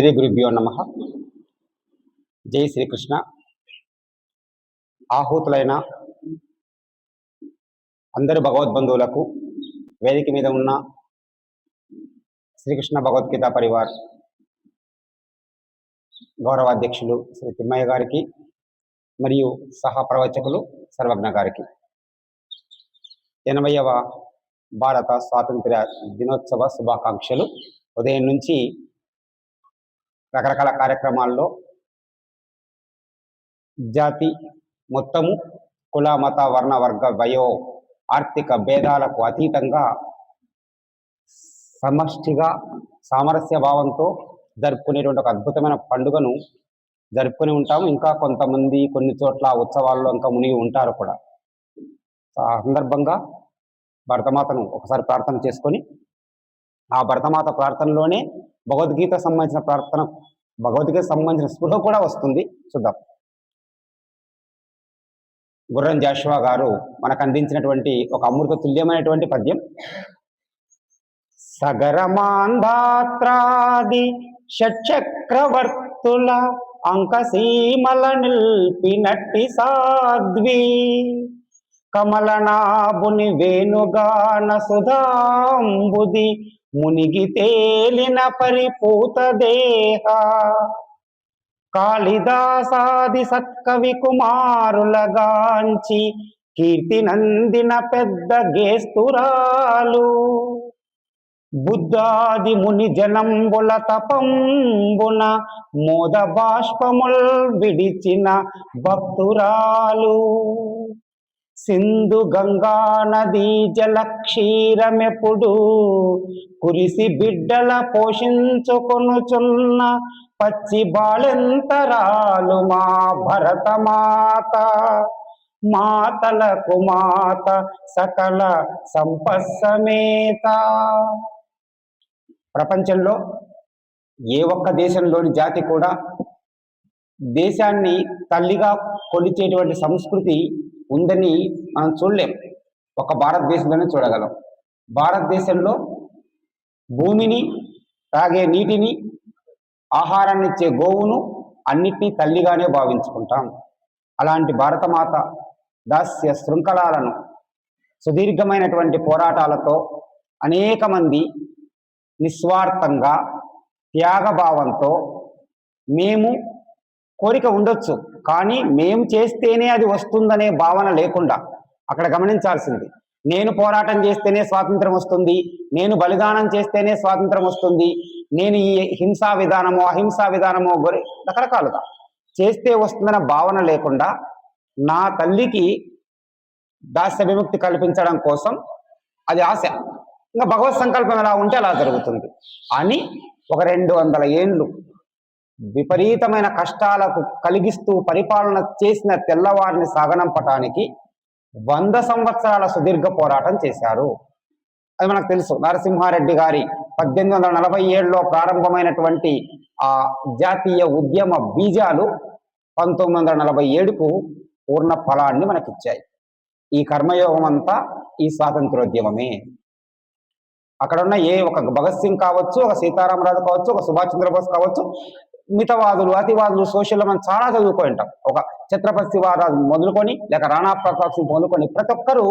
శ్రీ గురుభ్యో నమః. జై శ్రీకృష్ణ. ఆహూతులైన అందరు భగవద్బంధువులకు, వేదిక మీద ఉన్న శ్రీకృష్ణ భగవద్గీత పరివార్ గౌరవాధ్యక్షులు శ్రీ తిమ్మయ్య గారికి మరియు సహా ప్రవచకులు సర్వజ్ఞ గారికి 80వ భారత స్వాతంత్ర్య దినోత్సవ శుభాకాంక్షలు. ఉదయం నుంచి రకరకాల కార్యక్రమాల్లో జాతి మొత్తము, కుల మత వర్ణ వర్గ వయో ఆర్థిక భేదాలకు అతీతంగా సమష్టిగా సామరస్య భావంతో జరుపుకునేటువంటి ఒక అద్భుతమైన పండుగను జరుపుకొని ఉంటాము. ఇంకా కొంతమంది కొన్ని చోట్ల ఉత్సవాల్లో ఇంకా మునిగి ఉంటారు కూడా. ఆ సందర్భంగా భరతమాతను ఒకసారి ప్రార్థన చేసుకొని, ఆ భరతమాత ప్రార్థనలోనే భగవద్గీత సంబంధించిన స్పృహ కూడా వస్తుంది. చూద్దాం. గుర్రం జాషువా గారు మనకు అందించినటువంటి ఒక అమృత తుల్యమైనటువంటి పద్యం. సగరమాంధాత్రాది షట్చక్రవర్తుల అంకసీమల నిల్పినట్టి సాధ్వి, కమలనాభుని వేణుగాన సుధాంబుది మునిగి తేలిన పరిపూత దేహ, కాళిదాసాది సత్కవి కుమారులగాంచి కీర్తి నందిన పెద్ద గేస్తురాలు, బుద్ధాది ముని జనంబుల తపంబున మోద బాష్పముల్ విడిచిన భక్తురాలు, సింధు గంగా నదీ జల క్షీరమెప్పుడు కురిసి బిడ్డల పోషించుకొనుచున్న పచ్చి బాళెంతరాలు మా భరతమాత, మాతలకు మాత సకల సంపస్సమేత. ప్రపంచంలో ఏ ఒక్క దేశంలోని జాతి కూడా దేశాన్ని తల్లిగా కొలిచేటువంటి సంస్కృతి ఉందని మనం చూడలేం. ఒక భారతదేశంలోనే చూడగలం. భారతదేశంలో భూమిని, తాగే నీటిని, ఆహారాన్ని ఇచ్చే గోవును అన్నిటినీ తల్లిగానే భావించుకుంటాం. అలాంటి భారతమాత దాస్య శృంఖలాలను సుదీర్ఘమైనటువంటి పోరాటాలతో అనేక మంది నిస్వార్థంగా త్యాగభావంతో, మేము కోరిక ఉండొచ్చు కానీ మేము చేస్తేనే అది వస్తుందనే భావన లేకుండా, అక్కడ గమనించాల్సింది నేను పోరాటం చేస్తేనే స్వాతంత్రం వస్తుంది, నేను బలిదానం చేస్తేనే స్వాతంత్రం వస్తుంది, నేను ఈ హింసా విధానమో అహింసా విధానమో రకరకాలుగా చేస్తే వస్తుందన్న భావన లేకుండా, నా తల్లికి దాస్య విముక్తి కల్పించడం కోసం అది ఆశ, ఇంకా భగవత్ సంకల్పం ఎలా ఉంటే అలా జరుగుతుంది అని ఒక 200 ఏళ్ళు విపరీతమైన కష్టాలకు కలిగిస్తూ పరిపాలన చేసిన తెల్లవారిని సాగనంపటానికి 100 సంవత్సరాల సుదీర్ఘ పోరాటం చేశారు. అది మనకు తెలుసు. నరసింహారెడ్డి గారి 1847లో ప్రారంభమైనటువంటి ఆ జాతీయ ఉద్యమ బీజాలు 1947కు పూర్ణ ఫలాన్ని మనకిచ్చాయి. ఈ కర్మయోగం అంతా ఈ స్వాతంత్రోద్యమమే. అక్కడ ఉన్న ఒక భగత్ సింగ్ కావచ్చు, ఒక సీతారామరాజు కావచ్చు, ఒక సుభాష్ చంద్రబోస్ కావచ్చు, మితవాదులు, అతివాదులు, సోషల్ మనం చాలా చదువుకొని ఉంటాం. ఒక ఛత్రపతి శివాజీ మొదలుకొని, లేక రాణా ప్రతాప్ సింగ్ మొదలుకొని ప్రతి ఒక్కరూ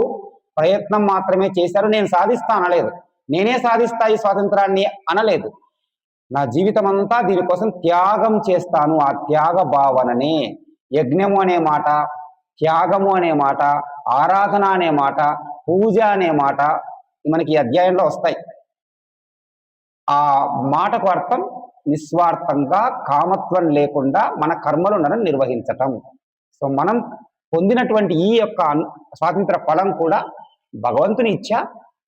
ప్రయత్నం మాత్రమే చేశారు. నేను సాధిస్తా అనలేదు, నేనే సాధిస్తా ఈ స్వాతంత్రాన్ని అనలేదు. నా జీవితం అంతా దీనికోసం త్యాగం చేస్తాను. ఆ త్యాగ భావననే యజ్ఞము అనే మాట, త్యాగము అనే మాట, ఆరాధన అనే మాట, పూజ అనే మాట మనకి ఈ అధ్యాయంలో వస్తాయి. ఆ మాటకు అర్థం నిస్వార్థంగా, కామత్వం లేకుండా మన కర్మలను నిర్వహించటం. సో మనం పొందినటువంటి ఈ యొక్క స్వాతంత్ర ఫలం కూడా భగవంతుని ఇచ్చా.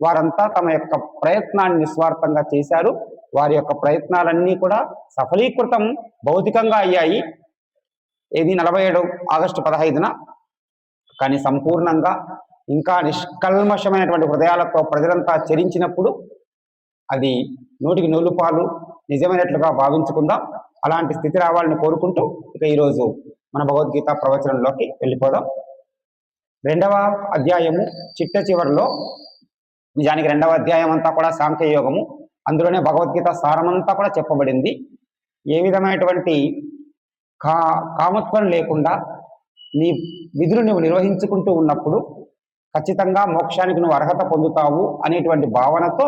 వారంతా తమ యొక్క ప్రయత్నాన్ని నిస్వార్థంగా చేశారు. వారి యొక్క ప్రయత్నాలన్నీ కూడా సఫలీకృతం భౌతికంగా అయ్యాయి. ఇది 47 ఆగస్టు 15న. కానీ సంపూర్ణంగా ఇంకా నిష్కల్మషమైనటువంటి హృదయాలతో ప్రజలంతా చరించినప్పుడు అది 100కి 100 పాలు నిజమైనట్లుగా భావించుకుందాం. అలాంటి స్థితి రావాలని కోరుకుంటూ ఇక ఈరోజు మన భగవద్గీత ప్రవచనంలోకి వెళ్ళిపోదాం. 2వ అధ్యాయము చిట్ట చివరిలో, నిజానికి 2వ అధ్యాయం అంతా కూడా సాంఖ్యయోగము, అందులోనే భగవద్గీత సారమంతా కూడా చెప్పబడింది. ఏ విధమైనటువంటి కామత్వం లేకుండా నీ విధులు నువ్వు నిర్వహించుకుంటూ ఉన్నప్పుడు ఖచ్చితంగా మోక్షానికి నువ్వు అర్హత పొందుతావు అనేటువంటి భావనతో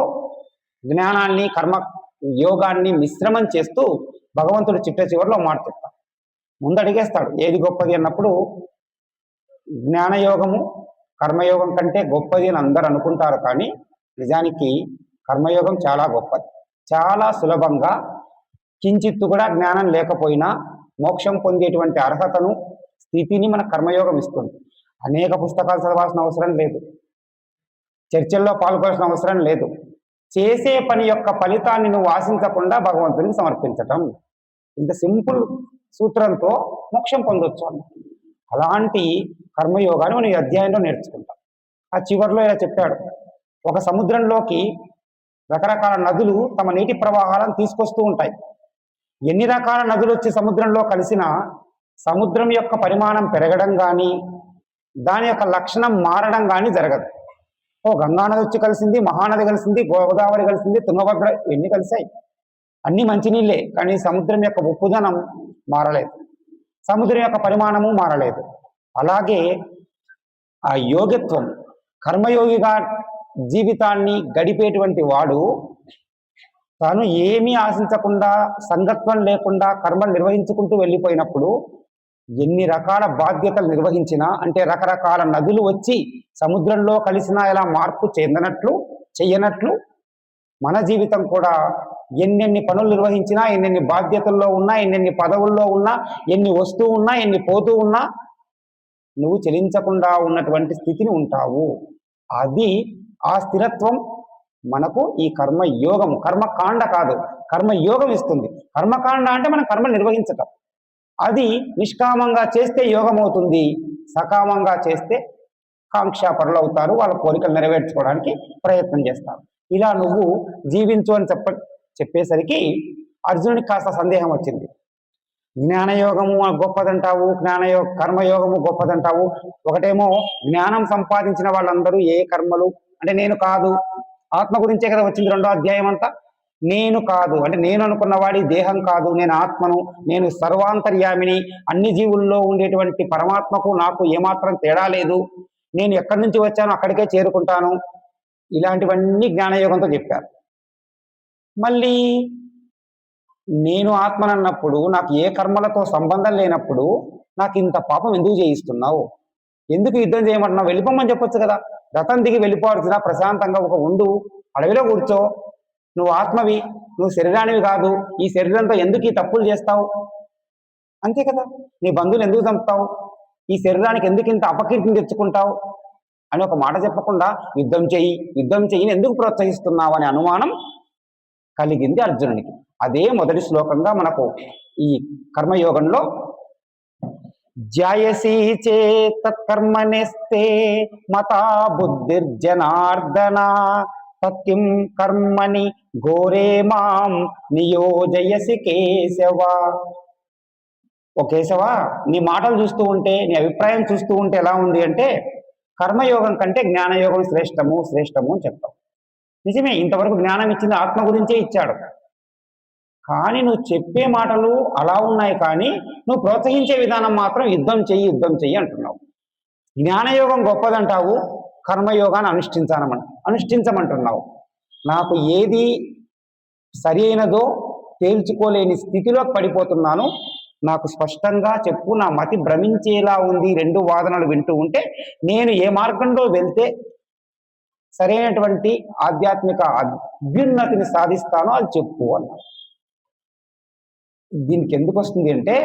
జ్ఞానాన్ని కర్మ యోగాన్ని మిశ్రమం చేస్తూ భగవంతుడు చిట్ట చివరిలో మాట చెప్తాడు. ముందు అడిగేస్తాడు ఏది గొప్పది అన్నప్పుడు జ్ఞానయోగము కర్మయోగం కంటే గొప్పది అని అందరూ అనుకుంటారు, కానీ నిజానికి కర్మయోగం చాలా గొప్పది. చాలా సులభంగా కించిత్తు కూడా జ్ఞానం లేకపోయినా మోక్షం పొందేటువంటి అర్హతను స్థితిని మన కర్మయోగం ఇస్తుంది. అనేక పుస్తకాలు చదవాల్సిన అవసరం లేదు, చర్చల్లో పాల్గొనాల్సిన అవసరం లేదు. చేసే పని యొక్క ఫలితాన్ని నువ్వు ఆశించకుండా భగవంతునికి సమర్పించటం, ఇంత సింపుల్ సూత్రంతో మోక్షం పొందొచ్చు అన్న. అలాంటి కర్మయోగాన్ని మనం ఈ అధ్యాయంలో నేర్చుకుంటాం. ఆ చివరిలో ఇలా చెప్పాడు, ఒక సముద్రంలోకి రకరకాల నదులు తమ నీటి ప్రవాహాలను తీసుకొస్తూ ఉంటాయి. ఎన్ని రకాల నదులు వచ్చి సముద్రంలో కలిసినా సముద్రం యొక్క పరిమాణం పెరగడం కానీ దాని యొక్క లక్షణం మారడం కానీ జరగదు. గంగానది వచ్చి కలిసింది, మహానది కలిసింది, గోదావరి కలిసింది, తుంగభద్ర ఎన్ని కలిసాయి, అన్ని మంచినీళ్ళే, కానీ సముద్రం యొక్క ఉప్పుదనం మారలేదు, సముద్రం యొక్క పరిమాణము మారలేదు. అలాగే ఆ యోగత్వం, కర్మయోగిగా జీవితాన్ని గడిపేటువంటి వాడు తాను ఏమీ ఆశించకుండా సంగత్వం లేకుండా కర్మలు నిర్వహించుకుంటూ వెళ్ళిపోయినప్పుడు ఎన్ని రకాల బాధ్యతలు నిర్వహించినా, అంటే రకరకాల నదులు వచ్చి సముద్రంలో కలిసినా ఎలా మార్పు చెయ్యనట్లు మన జీవితం కూడా ఎన్నెన్ని పనులు నిర్వహించినా, ఎన్నెన్ని బాధ్యతల్లో ఉన్నా, ఎన్నెన్ని పదవుల్లో ఉన్నా, ఎన్ని వస్తూ ఉన్నా, ఎన్ని పోతూ ఉన్నా నువ్వు చెలించకుండా ఉన్నటువంటి స్థితిని ఉంటావు. అది ఆ స్థిరత్వం మనకు ఈ కర్మయోగము, కర్మకాండ కాదు కర్మయోగం ఇస్తుంది. కర్మకాండ అంటే మనం కర్మ నిర్వహించటం, అది నిష్కామంగా చేస్తే యోగం అవుతుంది, సకామంగా చేస్తే కాంక్షాపరులు అవుతారు, వాళ్ళ కోరికలు నెరవేర్చుకోవడానికి ప్రయత్నం చేస్తారు. ఇలా నువ్వు జీవించు అని చెప్పేసరికి అర్జునుడికి కాస్త సందేహం వచ్చింది. జ్ఞానయోగము గొప్పదంటావు, కర్మయోగము గొప్పదంటావు. ఒకటేమో జ్ఞానం సంపాదించిన వాళ్ళందరూ ఏ కర్మలు అంటే నేను కాదు, ఆత్మ గురించే కదా వచ్చింది రెండో అధ్యాయం అంతా. నేను కాదు అంటే నేను అనుకున్న వాడి దేహం కాదు, నేను ఆత్మను, నేను సర్వాంతర్యామిని, అన్ని జీవుల్లో ఉండేటువంటి పరమాత్మకు నాకు ఏమాత్రం తేడా లేదు, నేను ఎక్కడి నుంచి వచ్చానో అక్కడికే చేరుకుంటాను, ఇలాంటివన్నీ జ్ఞానయోగంతో చెప్పారు. మళ్ళీ నేను ఆత్మనన్నప్పుడు నాకు ఏ కర్మలతో సంబంధం లేనప్పుడు నాకు ఇంత పాపం ఎందుకు చేయిస్తున్నావు, ఎందుకు యుద్ధం చేయమంటున్నావు, వెళ్ళిపోమని చెప్పొచ్చు కదా, రథం దిగి వెళ్ళిపోవాల్సిన ప్రశాంతంగా ఒక ఉండు, అడవిలో కూర్చో, నువ్వు ఆత్మవి, నువ్వు శరీరానివి కాదు, ఈ శరీరంతో ఎందుకు ఈ తప్పులు చేస్తావు, అంతే కదా, నీ బంధువులు ఎందుకు చంపుతావు, ఈ శరీరానికి ఎందుకు ఇంత అపకీర్తిని తెచ్చుకుంటావు అని ఒక మాట చెప్పకుండా యుద్ధం చెయ్యి ఎందుకు ప్రోత్సహిస్తున్నావు అనే అనుమానం కలిగింది అర్జునునికి. అదే మొదటి శ్లోకంగా మనకు ఈ కర్మయోగంలో జ్యాయసీ చేతత్కర్మణిస్తే మతా బుద్ధిర్జనార్దన తత్కిం కర్మని ఘోరే మాం నియోజయసి కేశవ. ఓ కేశవ, నీ మాటలు చూస్తూ ఉంటే, నీ అభిప్రాయం చూస్తూ ఉంటే ఎలా ఉంది అంటే కర్మయోగం కంటే జ్ఞానయోగం శ్రేష్టము అని చెప్తావు. నిజమే, ఇంతవరకు జ్ఞానం ఇచ్చింది ఆత్మ గురించే ఇచ్చాడు, కానీ నువ్వు చెప్పే మాటలు అలా ఉన్నాయి, కానీ నువ్వు ప్రోత్సహించే విధానం మాత్రం యుద్ధం చెయ్యి అంటున్నావు. జ్ఞానయోగం గొప్పదంటావు, కర్మయోగాన్ని అనుష్ఠించమంటున్నావు. నాకు ఏది సరి అయినదో తేల్చుకోలేని స్థితిలో పడిపోతున్నాను, నాకు స్పష్టంగా చెప్పు, నా మతి భ్రమించేలా ఉంది రెండు వాదనలు వింటూ ఉంటే, నేను ఏ మార్గంలో వెళ్తే సరైనటువంటి ఆధ్యాత్మిక అభ్యున్నతిని సాధిస్తానో అది చెప్పు అన్నాడు. దీనికి ఎందుకు వస్తుంది అంటే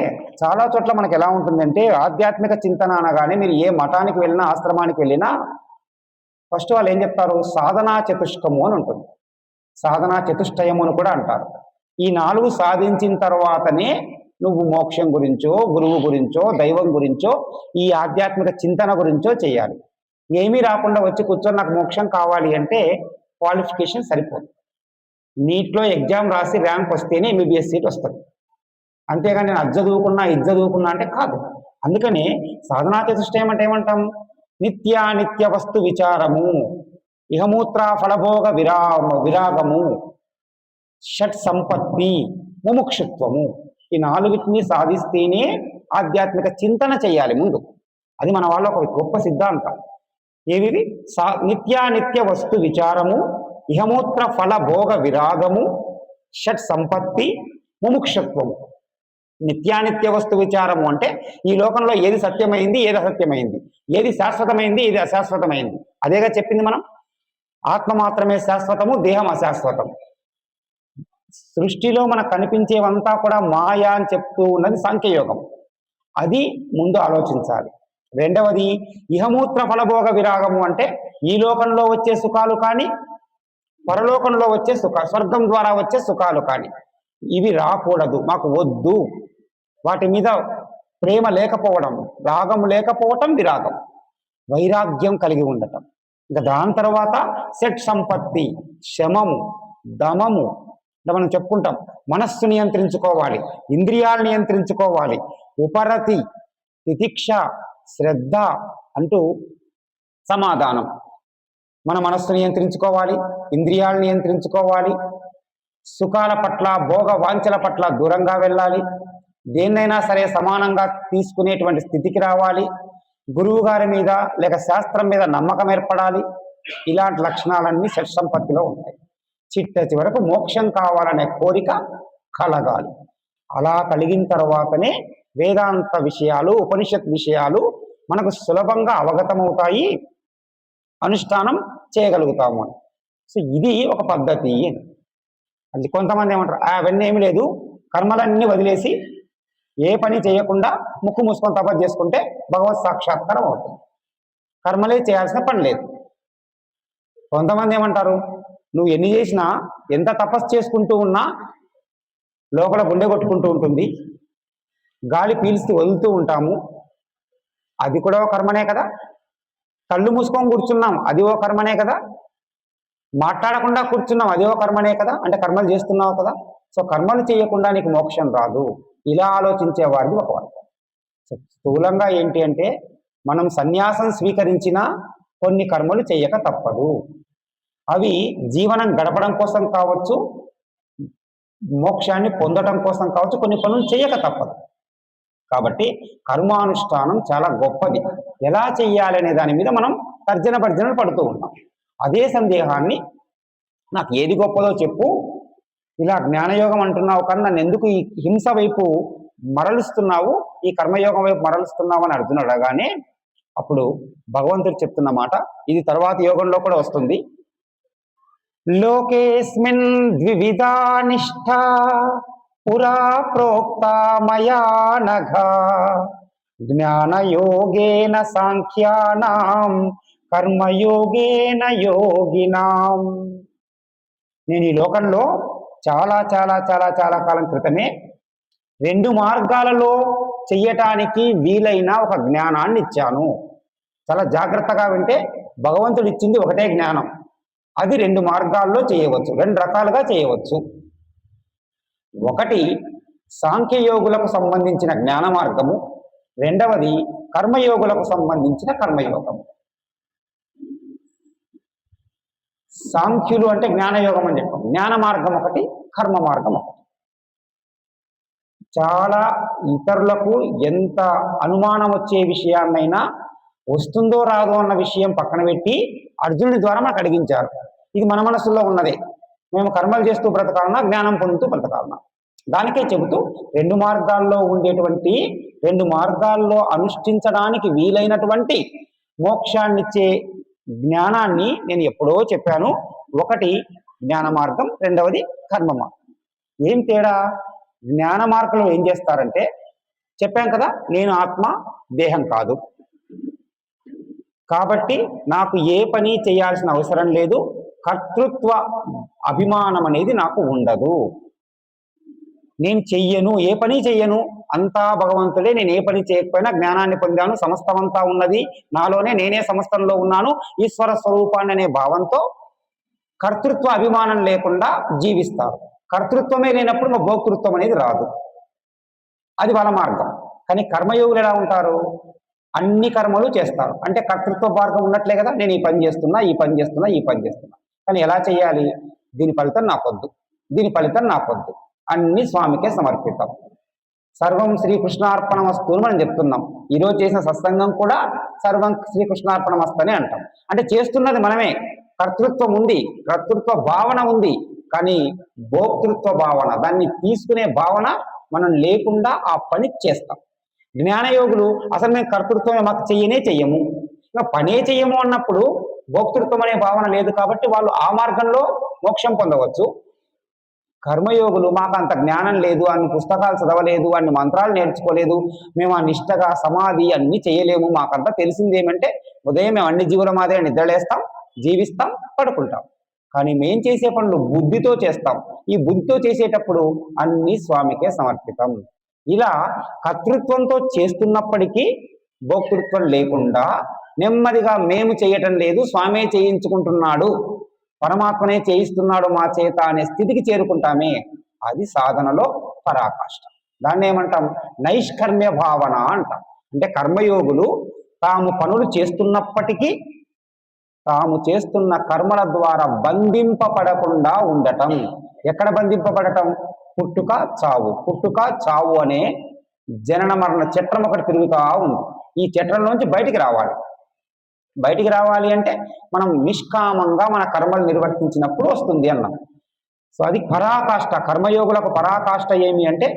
చాలా చోట్ల మనకు ఎలా ఉంటుందంటే ఆధ్యాత్మిక చింతన అనగానే మీరు ఏ మఠానికి వెళ్ళినా ఆశ్రమానికి వెళ్ళినా ఫస్ట్ వాళ్ళు ఏం చెప్తారు, సాధనా చతుష్కము అని ఉంటుంది, సాధనా చతుష్టయము అని కూడా అంటారు. ఈ 4 సాధించిన తర్వాతనే నువ్వు మోక్షం గురించో, గురువు గురించో, దైవం గురించో, ఈ ఆధ్యాత్మిక చింతన గురించో చేయాలి. ఏమీ రాకుండా వచ్చి కూర్చొని నాకు మోక్షం కావాలి అంటే క్వాలిఫికేషన్ సరిపోదు. నీట్లో ఎగ్జామ్ రాసి ర్యాంక్ వస్తేనే ఎంబీబీఎస్ సీట్ వస్తుంది, అంతేగాని నేను ఇది చదువుకున్నా అంటే కాదు. అందుకని సాధనా చతుష్టయం అంటే ఏమంటాం, నిత్య వస్తు విచారము, ఇహమూత్ర ఫలభోగ విరాగము, షట్ సంపత్తి, ముముక్షుత్వము, ఈ నాలుగిటిని సాధిస్తేనే ఆధ్యాత్మిక చింతన చేయాలి ముందు. అది మన వాళ్ళ ఒక గొప్ప సిద్ధాంతం. ఏవి? నిత్యానిత్య వస్తు విచారము, ఇహమూత్ర ఫల భోగ విరాగము, షట్ సంపత్తి, ముముక్షత్వము. నిత్యానిత్య వస్తు విచారము అంటే ఈ లోకంలో ఏది సత్యమైంది, ఏది అసత్యమైంది, ఏది శాశ్వతమైంది, ఏది అశాశ్వతమైంది. అదేగా చెప్పింది మనం. ఆత్మ మాత్రమే శాశ్వతము, దేహం అశాశ్వతం. సృష్టిలో మనకు కనిపించేవంతా కూడా మాయా అని చెప్తూ ఉన్నది సాంఖ్యయోగం. అది ముందు ఆలోచించాలి. రెండవది ఇహమూత్ర ఫలభోగ విరాగము అంటే ఈ లోకంలో వచ్చే సుఖాలు కానీ, పరలోకంలో వచ్చే స్వర్గం ద్వారా వచ్చే సుఖాలు కానీ ఇవి రాకూడదు, మాకు వద్దు. వాటి మీద ప్రేమ లేకపోవడం, రాగం లేకపోవటం విరాగం. వైరాగ్యం కలిగి ఉండటం. ఇంకా దాని తర్వాత సెట్ సంపత్తి, శమము, దమము. మనం చెప్పుకుంటాం మనస్సు నియంత్రించుకోవాలి, ఇంద్రియాలు నియంత్రించుకోవాలి, ఉపరతి, తితిక్ష, శ్రద్ధ అంటూ సమాధానం. మన మనస్సు నియంత్రించుకోవాలి, ఇంద్రియాలు నియంత్రించుకోవాలి, సుఖాల పట్ల భోగ వాంఛల పట్ల దూరంగా వెళ్ళాలి, దేన్నైనా సరే సమానంగా తీసుకునేటువంటి స్థితికి రావాలి, గురువు గారి మీద లేక శాస్త్రం మీద నమ్మకం ఏర్పడాలి. ఇలాంటి లక్షణాలన్నీ షట్ సంపత్తిలో ఉంటాయి. చిట్ట చివరకు మోక్షం కావాలనే కోరిక కలగాలి. అలా కలిగిన తర్వాతనే వేదాంత విషయాలు, ఉపనిషత్ విషయాలు మనకు సులభంగా అవగతమవుతాయి, అనుష్ఠానం చేయగలుగుతాము. సో ఇది ఒక పద్ధతి. అది కొంతమంది ఏమంటారు, అవన్నీ ఏమి లేదు, కర్మలన్నీ వదిలేసి ఏ పని చేయకుండా ముక్కు మూసుకొని తపస్సు చేసుకుంటే భగవత్ సాక్షాత్కారం అవుతుంది, కర్మలే చేయాల్సిన పని లేదు. కొంతమంది ఏమంటారు, నువ్వు ఎన్ని చేసినా, ఎంత తపస్సు చేసుకుంటూ ఉన్నా లోపల గుండె కొట్టుకుంటూ ఉంటుంది, గాలి పీల్చి వదులుతూ ఉంటాము, అది కూడా ఒక కర్మనే కదా. కళ్ళు మూసుకొని కూర్చున్నాం, అది ఓ కర్మనే కదా. మాట్లాడకుండా కూర్చున్నాం, అది ఓ కర్మనే కదా. అంటే కర్మలు చేస్తున్నావు కదా. సో కర్మలు చేయకుండా నీకు మోక్షం రాదు. ఇలా ఆలోచించే వారిది ఒక వర్గం. స్థూలంగా ఏంటి అంటే మనం సన్యాసం స్వీకరించిన కొన్ని కర్మలు చేయక తప్పదు. అవి జీవనం గడపడం కోసం కావచ్చు, మోక్షాన్ని పొందడం కోసం కావచ్చు, కొన్ని పనులు చేయక తప్పదు. కాబట్టి కర్మానుష్ఠానం చాలా గొప్పది. ఎలా చెయ్యాలనే దాని మీద మనం తర్జన భర్జనలు పడుతూ ఉంటాం. అదే సందేహాన్ని నాకు ఏది గొప్పదో చెప్పు, ఇలా జ్ఞానయోగం అంటున్నావు కానీ నన్ను ఎందుకు ఈ హింస వైపు మరలుస్తున్నావు, ఈ కర్మయోగం వైపు మరలుస్తున్నావు అని అర్జునుడు అడగానే అప్పుడు భగవంతుడు చెప్తున్న మాట ఇది తర్వాత యోగంలో కూడా వస్తుంది. లోకేస్మిన్ ద్వివిధా నిష్ఠా పురా ప్రోక్త మయా నఘ జ్ఞానయోగేన సాంఖ్యానాం కర్మయోగేన యోగినాం. నేను ఈ లోకంలో చాలా చాలా చాలా చాలా కాలం క్రితమే 2 మార్గాలలో చెయ్యటానికి వీలైన ఒక జ్ఞానాన్ని ఇచ్చాను. చాలా జాగ్రత్తగా వింటే భగవంతుడు ఇచ్చింది ఒకటే జ్ఞానం, అది 2 మార్గాల్లో చేయవచ్చు, 2 రకాలుగా చేయవచ్చు. ఒకటి సాంఖ్యయోగులకు సంబంధించిన జ్ఞాన మార్గము, రెండవది కర్మయోగులకు సంబంధించిన కర్మయోగము. సాంఖ్యులు అంటే జ్ఞానయోగం అని చెప్పాం, జ్ఞాన మార్గం ఒకటి, కర్మ మార్గం ఒకటి. చాలా ఇతరులకు ఎంత అనుమానం వచ్చే విషయాన్నైనా వస్తుందో రాదో అన్న విషయం పక్కన పెట్టి అర్జునుడి ద్వారా మనకు అడిగించారు. ఇది మన మనసులో ఉన్నదే, మేము కర్మలు చేస్తూ బ్రతకాలన్నా జ్ఞానం పొందుతూ బ్రతకాలన్నా. దానికే చెబుతూ 2 మార్గాల్లో ఉండేటువంటి 2 మార్గాల్లో అనుష్ఠించడానికి వీలైనటువంటి మోక్షాన్నిచ్చే జ్ఞానాన్ని నేను ఎప్పుడో చెప్పాను. ఒకటి జ్ఞాన మార్గం, రెండవది కర్మ మార్గం. ఏం తేడా? జ్ఞాన మార్గంలో ఏం చేస్తారంటే చెప్పాం కదా, నేను ఆత్మ, దేహం కాదు, కాబట్టి నాకు ఏ పని చేయాల్సిన అవసరం లేదు, కర్తృత్వ అభిమానం అనేది నాకు ఉండదు, నేను చెయ్యను, ఏ పని చెయ్యను, అంతా భగవంతుడే, నేను ఏ పని చేయకపోయినా జ్ఞానాన్ని పొందాను, సమస్తమంతా ఉన్నది నాలోనే, నేనే సమస్తంలో ఉన్నాను, ఈశ్వర స్వరూపాన్ని అనే భావంతో కర్తృత్వ అభిమానం లేకుండా జీవిస్తారు. కర్తృత్వమే లేనప్పుడు మా భోక్తృత్వం అనేది రాదు, అది వాళ్ళ మార్గం. కానీ కర్మయోగులు ఎలా ఉంటారు? అన్ని కర్మలు చేస్తారు, అంటే కర్తృత్వ మార్గం ఉన్నట్లే కదా. నేను ఈ పని చేస్తున్నా, ఈ పని చేస్తున్నా, ఈ పని చేస్తున్నా, కానీ ఎలా చేయాలి? దీని ఫలితం నాకొద్దు, దీని ఫలితం నాకొద్దు, అన్ని స్వామికే సమర్పితం. సర్వం శ్రీకృష్ణార్పణమస్తు అని మనం చెప్తున్నాం. ఈరోజు చేసిన సత్సంగం కూడా సర్వం శ్రీకృష్ణార్పణమస్తు అని అంటాం. అంటే చేస్తున్నది మనమే, కర్తృత్వం ఉంది, కర్తృత్వ భావన ఉంది, కానీ భోక్తృత్వ భావన, దాన్ని తీసుకునే భావన మనం లేకుండా ఆ పని చేస్తాం. జ్ఞానయోగులు అసలు మేము కర్తృత్వమే మాకు చెయ్యము, ఇంకా పనే చెయ్యము అన్నప్పుడు భోక్తృత్వం అనే భావన లేదు కాబట్టి వాళ్ళు ఆ మార్గంలో మోక్షం పొందవచ్చు. కర్మయోగులు మాకు అంత జ్ఞానం లేదు, అన్ని పుస్తకాలు చదవలేదు, అన్ని మంత్రాలు నేర్చుకోలేదు, మేము ఆ నిష్టగా సమాధి అన్ని చేయలేము, మాకంతా తెలిసిందేమంటే ఉదయం మేము అన్ని జీవుల మాదిరి నిద్రలేస్తాం, జీవిస్తాం, పడుకుంటాం. కానీ మేం చేసే పనులు బుద్ధితో చేస్తాం. ఈ బుద్ధితో చేసేటప్పుడు అన్ని స్వామికే సమర్పితం. ఇలా కర్తృత్వంతో చేస్తున్నప్పటికీ భోక్తృత్వం లేకుండా నెమ్మదిగా మేము చేయటం లేదు, స్వామే చేయించుకుంటున్నాడు, పరమాత్మనే చేయిస్తున్నాడు మా చేత అనే స్థితికి చేరుకుంటామే, అది సాధనలో పరాకాష్ట. దాన్ని ఏమంటాం? నైష్కర్మ్య భావన అంటాం. అంటే కర్మయోగులు తాము పనులు చేస్తున్నప్పటికీ తాము చేస్తున్న కర్మల ద్వారా బంధింపబడకుండా ఉండటం. ఎక్కడ బంధింపబడటం? పుట్టుక చావు, పుట్టుక చావు అనే జనన మరణ చట్రం ఒకటి తిరుగుతూ ఉంది. ఈ చట్రంలోంచి బయటికి రావాలి. బయటికి రావాలి అంటే మనం నిష్కామంగా మన కర్మలు నిర్వర్తించినప్పుడు వస్తుంది అన్నాం. సో అది పరాకాష్ట. కర్మయోగులకు పరాకాష్ట ఏమి అంటే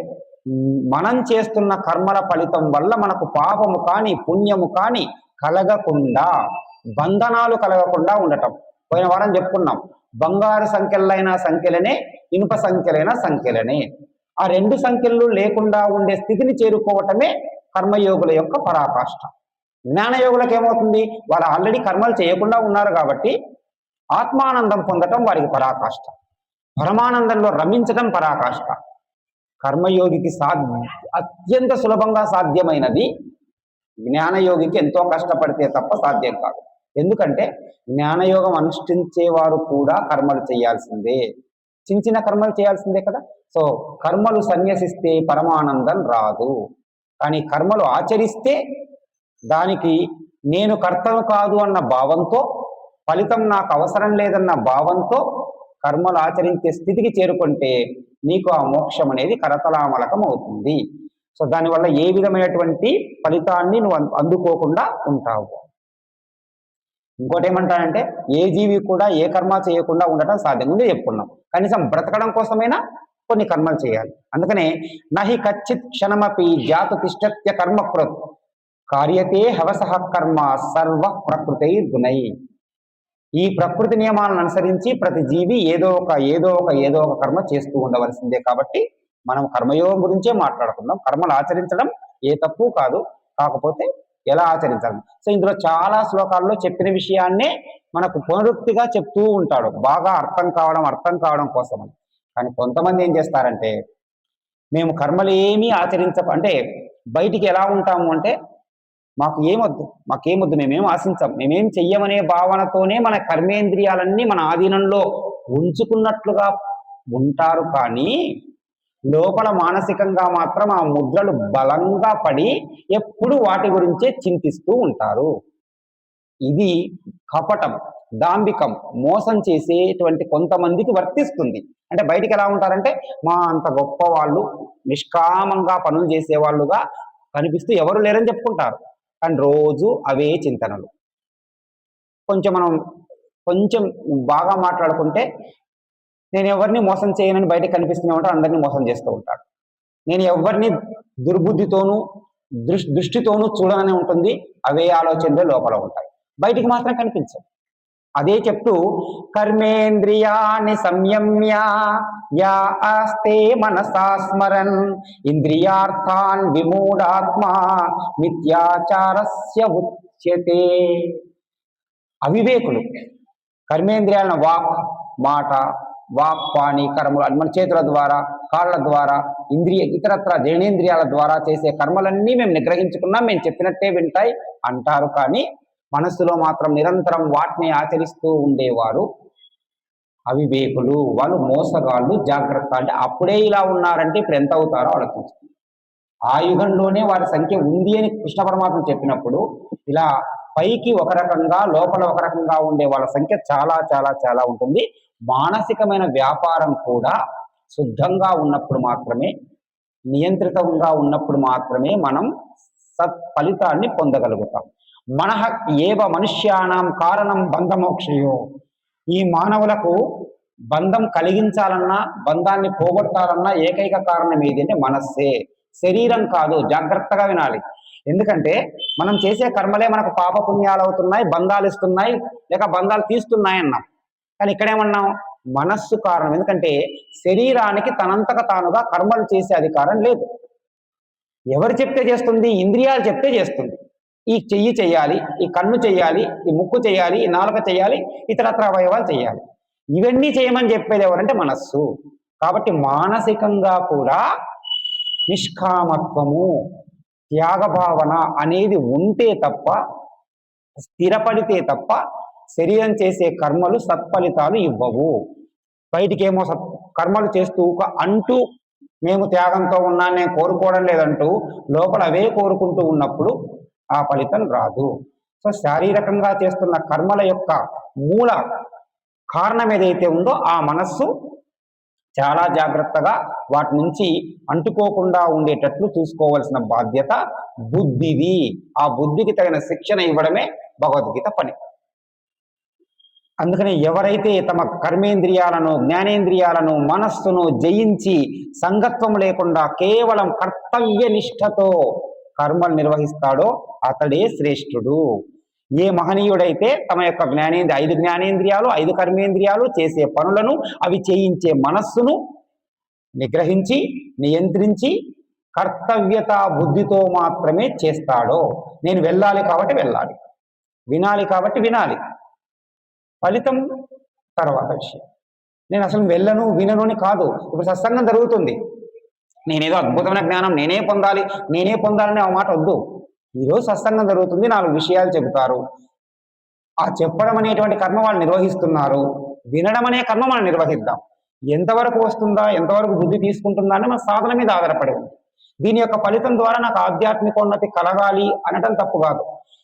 మనం చేస్తున్న కర్మల ఫలితం వల్ల మనకు పాపము కానీ పుణ్యము కానీ కలగకుండా, బంధనాలు కలగకుండా ఉండటం. పోయిన వారం చెప్పుకున్నాం, బంగారు సంఖ్యలైన సంఖ్యలనే, ఇనుప సంఖ్యలైన సంఖ్యలనే. ఆ రెండు సంఖ్యలు లేకుండా ఉండే స్థితిని చేరుకోవటమే కర్మయోగుల యొక్క పరాకాష్ట. జ్ఞానయోగులకు ఏమవుతుంది? వాళ్ళు ఆల్రెడీ కర్మలు చేయకుండా ఉన్నారు కాబట్టి ఆత్మానందం పొందటం వారికి పరాకాష్ట, పరమానందంలో రమించటం పరాకాష్ట. కర్మయోగికి అత్యంత సులభంగా సాధ్యమైనది జ్ఞానయోగికి ఎంతో కష్టపడితే తప్ప సాధ్యం కాదు. ఎందుకంటే జ్ఞానయోగం అనుష్ఠించేవారు కూడా కర్మలు చేయాల్సిందే, చిన్న కర్మలు చేయాల్సిందే కదా. సో కర్మలు సన్యసిస్తే పరమానందం రాదు, కానీ కర్మలు ఆచరిస్తే దానికి నేను కర్తను కాదు అన్న భావంతో, ఫలితం నాకు అవసరం లేదన్న భావంతో కర్మలు ఆచరించే స్థితికి చేరుకుంటే నీకు ఆ మోక్షం అనేది కరతలామలకం అవుతుంది. సో దానివల్ల ఏ విధమైనటువంటి ఫలితాన్ని నువ్వు అందుకోకుండా ఉంటావు. ఇంకోటి ఏమంటానంటే ఏ జీవి కూడా ఏ కర్మ చేయకుండా ఉండటం సాధ్యం, ముందే చెప్పుకున్నాం. కనీసం బ్రతకడం కోసమైనా కొన్ని కర్మలు చేయాలి. అందుకనే నహి కచ్చిత్ క్షణమపి జాతు తిష్టత్య కర్మకృత్ కార్యతే హవసః కర్మ సర్వ ప్రకృతి గుణై. ఈ ప్రకృతి నియమాలను అనుసరించి ప్రతి జీవి ఏదో ఒక కర్మ చేస్తూ ఉండవలసిందే. కాబట్టి మనం కర్మయోగం గురించే మాట్లాడుకుందాం. కర్మలు ఆచరించడం ఏ తప్పు కాదు, కాకపోతే ఎలా ఆచరించాలి. సో ఇందులో చాలా శ్లోకాల్లో చెప్పిన విషయాన్నే మనకు పునరుక్తిగా చెప్తూ ఉంటాడు, బాగా అర్థం కావడం కోసమని. కానీ కొంతమంది ఏం చేస్తారంటే మేము కర్మలు ఏమీ అంటే బయటికి ఎలా ఉంటాము అంటే మాకేమొద్దు, మేమేం ఆశించాం, మేమేం చెయ్యమనే భావనతోనే మన కర్మేంద్రియాలన్నీ మన ఆధీనంలో ఉంచుకున్నట్లుగా ఉంటారు. కానీ లోపల మానసికంగా మాత్రం ఆ ముద్రలు బలంగా పడి ఎప్పుడు వాటి గురించే చింతిస్తూ ఉంటారు. ఇది కపటం, దాంభికం, మోసం చేసేటువంటి కొంతమందికి వర్తిస్తుంది. అంటే బయటికి ఎలా ఉంటారంటే మా అంత గొప్ప వాళ్ళు, నిష్కామంగా పనులు చేసేవాళ్ళుగా కనిపిస్తూ ఎవరు లేరని చెప్పుకుంటారు. కానీ రోజు అవే చింతనలు. కొంచెం బాగా మాట్లాడుకుంటే నేను ఎవరిని మోసం చేయనని బయటకు కనిపిస్తూనే ఉంటాడు, అందరినీ మోసం చేస్తూ ఉంటాడు. నేను ఎవరిని దుర్బుద్ధితోనూ దృష్టితోనూ చూడనని ఉంటుంది, అవే ఆలోచనలే లోపల ఉంటాయి, బయటికి మాత్రం కనిపించవు. అదే చెప్తూ కర్మేంద్రియాణి సంయమ్య యా ఆస్తే మనసా స్మరన్ ఇంద్రియార్థాన్ విమూఢాత్మా మిథ్యాచారస్య ఉచ్యతే. అవివేకులు కర్మేంద్రియాలను మాట, పాణి, కర్మలు మన చేతుల ద్వారా, కాళ్ళ ద్వారా, ఇతరత్ర జనేంద్రియాల ద్వారా చేసే కర్మలన్నీ మేము నిగ్రహించుకున్నాం, మేము చెప్పినట్టే వింటాయి అంటారు. కానీ మనస్సులో మాత్రం నిరంతరం వాటిని ఆచరిస్తూ ఉండేవారు అవివేకులు, వాళ్ళు మోసగాళ్ళు. జాగ్రత్త. అంటే అప్పుడే ఇలా ఉన్నారంటే ఇప్పుడు ఎంత అవుతారో ఆలోచించండి. ఆ యుగంలోనే వారి సంఖ్య ఉంది అని కృష్ణ పరమాత్మ చెప్పినప్పుడు ఇలా పైకి ఒక రకంగా లోపల ఒక రకంగా ఉండే వాళ్ళ సంఖ్య చాలా చాలా చాలా ఉంటుంది. మానసికమైన వ్యాపారం కూడా శుద్ధంగా ఉన్నప్పుడు మాత్రమే నియంత్రితంగా ఉన్నప్పుడు మాత్రమే మనం సత్ఫలితాన్ని పొందగలుగుతాం. మనః ఏవ మనుష్యానాం కారణం బంధమోక్షయో. ఈ మానవులకు బంధం కలిగించాలన్నా బంధాన్ని పోగొట్టాలన్నా ఏకైక కారణం ఏది అంటే మనస్సే, శరీరం కాదు. జాగ్రత్తగా వినాలి. ఎందుకంటే మనం చేసే కర్మలే మనకు పాపపుణ్యాలు అవుతున్నాయి, బంధాలు ఇస్తున్నాయి, లేక బంధాలు తీస్తున్నాయి అన్నాం. కానీ ఇక్కడేమన్నాం, మనస్సు కారణం. ఎందుకంటే శరీరానికి తనంతక తానుగా కర్మలు చేసే అధికారం లేదు. ఎవరు చెప్తే చేస్తుంది? ఇంద్రియాలు చెప్తే చేస్తుంది. ఈ చెయ్యి చెయ్యాలి, ఈ కన్ను చెయ్యాలి, ఈ ముక్కు చెయ్యాలి, ఈ నాలుక చెయ్యాలి, ఇతరత్ర అవయవాలు చెయ్యాలి. ఇవన్నీ చేయమని చెప్పేది ఎవరంటే మనస్సు. కాబట్టి మానసికంగా కూడా నిష్కామత్వము, త్యాగభావన అనేది ఉంటే తప్ప, స్థిరపడితే తప్ప శరీరం చేసే కర్మలు సత్ఫలితాలు ఇవ్వవు. బయటికేమో కర్మలు చేస్తూ అంటూ మేము త్యాగంతో ఉన్నాను, నేను కోరుకోవడం లేదంటూ లోపల అవే కోరుకుంటూ ఉన్నప్పుడు ఆ ఫలితం రాదు. సో శారీరకంగా చేస్తున్న కర్మల యొక్క మూల కారణం ఏదైతే ఉందో ఆ మనస్సు చాలా జాగ్రత్తగా వాటి నుంచి అంటుకోకుండా ఉండేటట్లు చూసుకోవాల్సిన బాధ్యత బుద్ధిది. ఆ బుద్ధికి తగిన శిక్షణ ఇవ్వడమే భగవద్గీత పని. అందుకని ఎవరైతే తమ కర్మేంద్రియాలను, జ్ఞానేంద్రియాలను, మనస్సును జయించి సంగత్వం లేకుండా కేవలం కర్తవ్య నిష్ఠతో కర్మలు నిర్వహిస్తాడో అతడే శ్రేష్ఠుడు. ఏ మహనీయుడైతే తమ యొక్క 5 జ్ఞానేంద్రియాలు, 5 కర్మేంద్రియాలు చేసే పనులను, అవి చేయించే మనస్సును నిగ్రహించి నియంత్రించి కర్తవ్యత బుద్ధితో మాత్రమే చేస్తాడో, నేను వెళ్ళాలి కాబట్టి వెళ్ళాలి, వినాలి కాబట్టి వినాలి, ఫలితం తర్వాత విషయం. నేను అసలు వెళ్ళను వినను అని కాదు. ఇప్పుడు సత్సంగం జరుగుతుంది, నేనేదో అద్భుతమైన జ్ఞానం నేనే పొందాలని ఆ మాట వద్దు. ఈరోజు సత్సంగం జరుగుతుంది, 4 విషయాలు చెబుతారు. ఆ చెప్పడం అనేటువంటి కర్మ వాళ్ళు నిర్వహిస్తున్నారు, వినడం అనే కర్మ మనం నిర్వహిద్దాం. ఎంతవరకు వస్తుందా, ఎంతవరకు బుద్ధి తీసుకుంటుందా అని మన సాధన మీద ఆధారపడి ఉంది. దీని యొక్క ఫలితం ద్వారా నాకు ఆధ్యాత్మికోన్నతి కలగాలి అనటం తప్పు కాదు.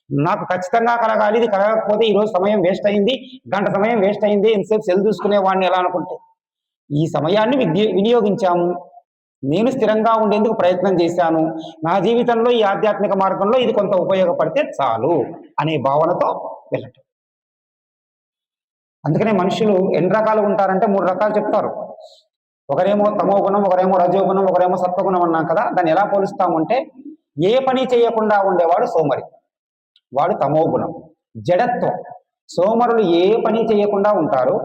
నాకు ఖచ్చితంగా కలగాలి, ఇది కలగకపోతే ఈరోజు సమయం వేస్ట్ అయింది, గంట సమయం వేస్ట్ అయింది, ఇంతసేపు సెల్ చూసుకునే వాడిని ఎలా అనుకుంటే. ఈ సమయాన్ని వినియోగించాము, నేను స్థిరంగా ఉండేందుకు ప్రయత్నం చేశాను, నా జీవితంలో ఈ ఆధ్యాత్మిక మార్గంలో ఇది కొంత ఉపయోగపడితే చాలు అనే భావనతో వెళ్ళటం. అందుకనే మనుషులు ఎన్ని రకాలు ఉంటారంటే 3 రకాలు చెప్తారు. ఒకరేమో తమో గుణం, ఒకరేమో రజోగుణం, ఒకరేమో సత్వగుణం అన్నాం కదా. దాన్ని ఎలా పోలుస్తామంటే, ఏ పని చేయకుండా ఉండేవాడు సోమరి, వాడు తమో గుణం. జడత్వం, సోమరులు ఏ పని చేయకుండా ఉంటారు,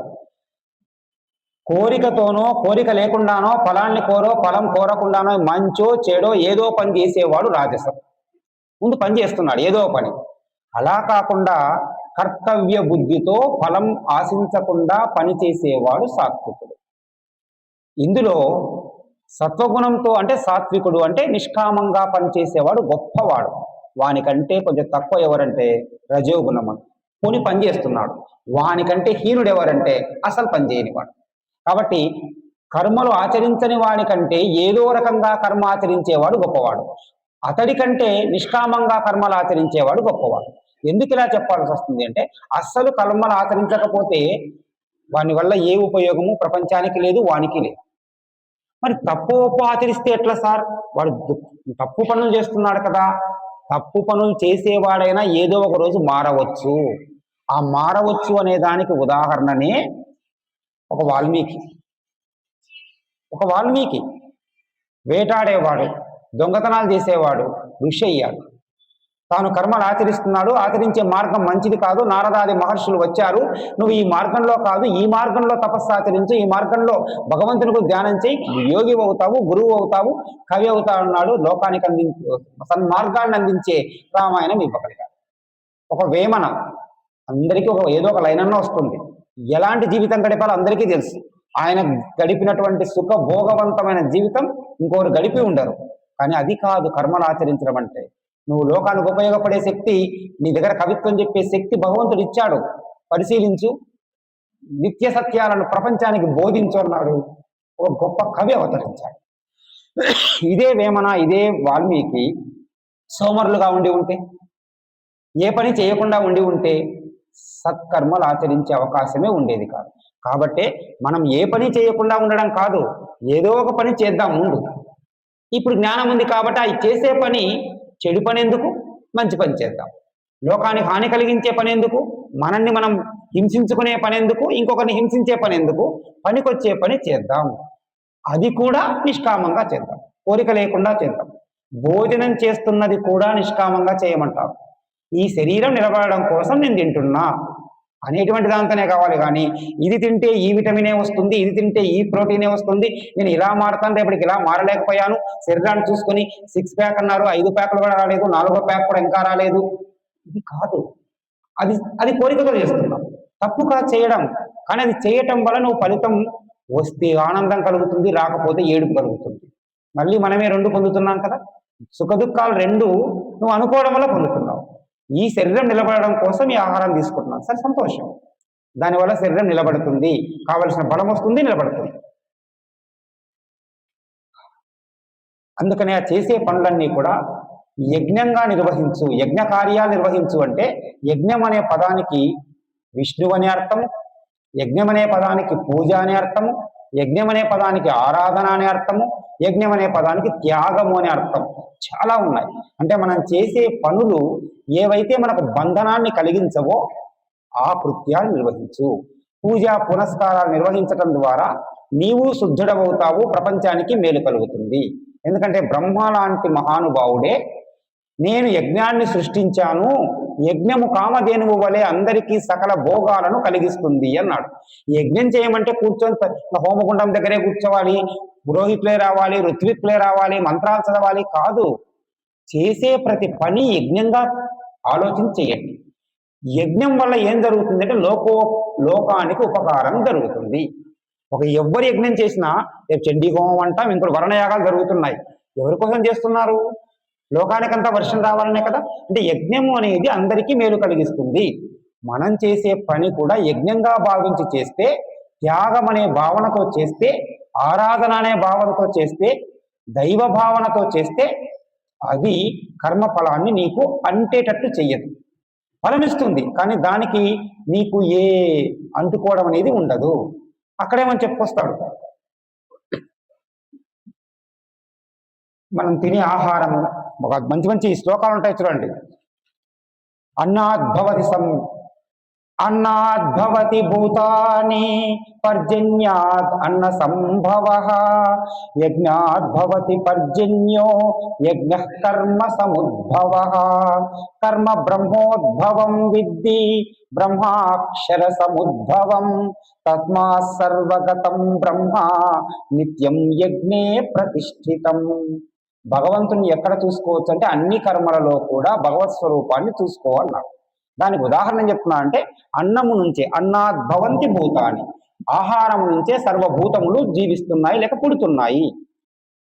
కోరికతోనో కోరిక లేకుండానో ఫలాన్ని ఫలం కోరకుండానో మంచో చెడో ఏదో పని చేసేవాడు రాజసం. ముందు పని చేస్తున్నాడు ఏదో పని. అలా కాకుండా కర్తవ్య బుద్ధితో ఫలం ఆశించకుండా పని చేసేవాడు సాత్వికుడు. ఇందులో సత్వగుణంతో అంటే సాత్వికుడు అంటే నిష్కామంగా పనిచేసేవాడు గొప్పవాడు. వానికంటే కొంచెం తక్కువ ఎవరంటే రజోగుణం, పోని పని చేస్తున్నాడు. వానికంటే హీనుడు ఎవరంటే అసలు పని చేయనివాడు. కాబట్టి కర్మలు ఆచరించని వానికంటే ఏదో రకంగా కర్మ ఆచరించేవాడు గొప్పవాడు. అతడి కంటే నిష్కామంగా కర్మలు ఆచరించేవాడు గొప్పవాడు. ఎందుకు ఇలా చెప్పాల్సి వస్తుంది అంటే, అస్సలు కర్మలు ఆచరించకపోతే వాని వల్ల ఏ ఉపయోగము ప్రపంచానికి లేదు, వానికి లేదు. మరి తప్పు ఆచరిస్తే ఎట్లా సార్? వాడు తప్పు పనులు చేస్తున్నాడు కదా. తప్పు పనులు చేసేవాడైనా ఏదో ఒక రోజు మారవచ్చు. ఆ మారవచ్చు అనే దానికి ఉదాహరణనే ఒక వాల్మీకి వేటాడేవాడు, దొంగతనాలు చేసేవాడు ఋషి అయ్యాడు. తాను కర్మలు ఆచరిస్తున్నాడు, ఆచరించే మార్గం మంచిది కాదు, నారదాది మహర్షులు వచ్చారు, నువ్వు ఈ మార్గంలో కాదు ఈ మార్గంలో తపస్సు ఆచరించు, ఈ మార్గంలో భగవంతునికి ధ్యానం చేయి, యోగి అవుతావు, గురువు అవుతావు, కవి అవుతావు అన్నాడు. లోకానికి సన్మార్గాన్ని అందించే రామాయణం ఇవ్వగలిగాడు. ఒక వేమన, అందరికీ ఏదో ఒక లైనన్నా వస్తుంది. ఎలాంటి జీవితం గడిపాలో అందరికీ తెలుసు. ఆయన గడిపినటువంటి సుఖభోగవంతమైన జీవితం ఇంకొకరు గడిపి ఉండరు. కానీ అది కాదు కర్మలు ఆచరించడం అంటే. నువ్వు లోకానికి ఉపయోగపడే శక్తి, నీ దగ్గర కవిత్వం చెప్పే శక్తి భగవంతుడు ఇచ్చాడు, పరిశీలించు, నిత్య సత్యాలను ప్రపంచానికి బోధించు అన్నాడు. ఒక గొప్ప కవి అవతరించాడు. ఇదే వేమన, ఇదే వాల్మీకి సోమరులుగా ఉండి ఉంటే, ఏ పని చేయకుండా ఉండి ఉంటే సత్కర్మలు ఆచరించే అవకాశమే ఉండేది కాదు. కాబట్టి మనం ఏ పని చేయకుండా ఉండడం కాదు, ఏదో ఒక పని చేద్దాం ముందు. ఇప్పుడు జ్ఞానం ఉంది కాబట్టి అది చేసే పని చెడు పని ఎందుకు, మంచి పని చేద్దాం. లోకానికి హాని కలిగించే పని ఎందుకు, మనల్ని మనం హింసించుకునే పని ఎందుకు, ఇంకొకరిని హింసించే పని ఎందుకు, పనికొచ్చే పని చేద్దాం. అది కూడా నిష్కామంగా చేద్దాం, కోరిక లేకుండా చేద్దాం. భోజనం చేస్తున్నది కూడా నిష్కామంగా చేయమంటారు. ఈ శరీరం నిలబడడం కోసం నేను తింటున్నా అనేటువంటి దాంతోనే కావాలి, కానీ ఇది తింటే ఈ విటమినే వస్తుంది, ఇది తింటే ఈ ప్రోటీనే వస్తుంది, నేను ఇలా మారుతాను, రేపటికి ఇలా మారలేకపోయాను, శరీరాన్ని చూసుకొని 6 ప్యాక్ అన్నారు, 5 ప్యాకులు కూడా రాలేదు, 4వ ప్యాక్ కూడా ఇంకా రాలేదు. ఇది కాదు, అది అది కోరికతో చేస్తున్నాం, తప్పుగా చేయడం. కానీ అది చేయటం వల్ల నువ్వు ఫలితం వస్తే ఆనందం కలుగుతుంది, రాకపోతే ఏడుపు కలుగుతుంది. మళ్ళీ మనమే 2 పొందుతున్నాం కదా, సుఖదుఖాలు 2 నువ్వు అనుకోవడం వల్ల పొందుతున్నావు. ఈ శరీరం నిలబడడం కోసం ఈ ఆహారం తీసుకుంటున్నాను, సరే సంతోషం, దానివల్ల శరీరం నిలబడుతుంది, కావలసిన బలం వస్తుంది, నిలబడుతుంది. అందుకనే ఆ చేసే పనులన్నీ కూడా యజ్ఞంగా నిర్వహించు, యజ్ఞ కార్యాలు నిర్వహించు అంటే యజ్ఞం అనే పదానికి విష్ణువు అనే అర్థము, యజ్ఞం అనే పదానికి పూజ అనే అర్థము, యజ్ఞం అనే పదానికి ఆరాధన అనే అర్థము, యజ్ఞం అనే పదానికి త్యాగము అనే అర్థం చాలా ఉన్నాయి. అంటే మనం చేసే పనులు ఏవైతే మనకు బంధనాన్ని కలిగించవో ఆ కృత్యాలు నిర్వహించు. పూజ పునస్కారాలు నిర్వహించటం ద్వారా నీవు శుద్ధుడవుతావు, ప్రపంచానికి మేలు కలుగుతుంది. ఎందుకంటే బ్రహ్మ లాంటి మహానుభావుడే నేను యజ్ఞాన్ని సృష్టించాను, యజ్ఞము కామధేనువు వలె అందరికీ సకల భోగాలను కలిగిస్తుంది అన్నాడు. యజ్ఞం చేయమంటే కూర్చొని హోమగుండం దగ్గరే కూర్చోవాలి, పురోహితులే రావాలి, ఋత్విక్కులే రావాలి, మంత్రాలు చదవాలి కాదు. చేసే ప్రతి పని యజ్ఞంగా ఆలోచించి చేయండి. యజ్ఞం వల్ల ఏం జరుగుతుందంటే లోకానికి ఉపకారం జరుగుతుంది. ఎవ్వరు యజ్ఞం చేసినా రేపు చండీ హోమం అంటాం, ఇంకోటి వర్ణయాగాలు జరుగుతున్నాయి. ఎవరి కోసం చేస్తున్నారు? లోకానికంతా వర్షం రావాలనే కదా. అంటే యజ్ఞము అనేది అందరికీ మేలు కలిగిస్తుంది. మనం చేసే పని కూడా యజ్ఞంగా భావించి చేస్తే, త్యాగం అనే భావనతో చేస్తే, ఆరాధన అనే భావనతో చేస్తే, దైవ భావనతో చేస్తే అది కర్మ ఫలాన్ని నీకు అంటేటట్టు చెయ్యదు. ఫలమిస్తుంది కానీ దానికి నీకు ఏ అంటుకోవడం అనేది ఉండదు. అక్కడేమని చెప్పుకొస్తాడు, మనం తినే ఆహారము ఒక మంచి మంచి శ్లోకాలు ఉంటాయి చూడండి. అన్నాద్భవతి భూతాని పర్జన్యాద్ అన్న సంభవః యజ్ఞాద్భవతి పర్జన్యో యజ్ఞ కర్మ సముద్భవః కర్మ బ్రహ్మోద్భవం విద్ధి బ్రహ్మాక్షర సముద్భవం తస్మాత్ సర్వగతం బ్రహ్మ నిత్యం యజ్ఞే ప్రతిష్ఠితం. భగవంతుని ఎక్కడ చూసుకోవచ్చు అంటే అన్ని కర్మలలో కూడా భగవత్ స్వరూపాన్ని చూసుకోవాలన్నారు. దానికి ఉదాహరణ చెప్తున్నా అంటే అన్నము నుంచే, అన్నాద్భవంతి భూతాని, ఆహారం నుంచే సర్వభూతములు జీవిస్తున్నాయి లేక పుడుతున్నాయి.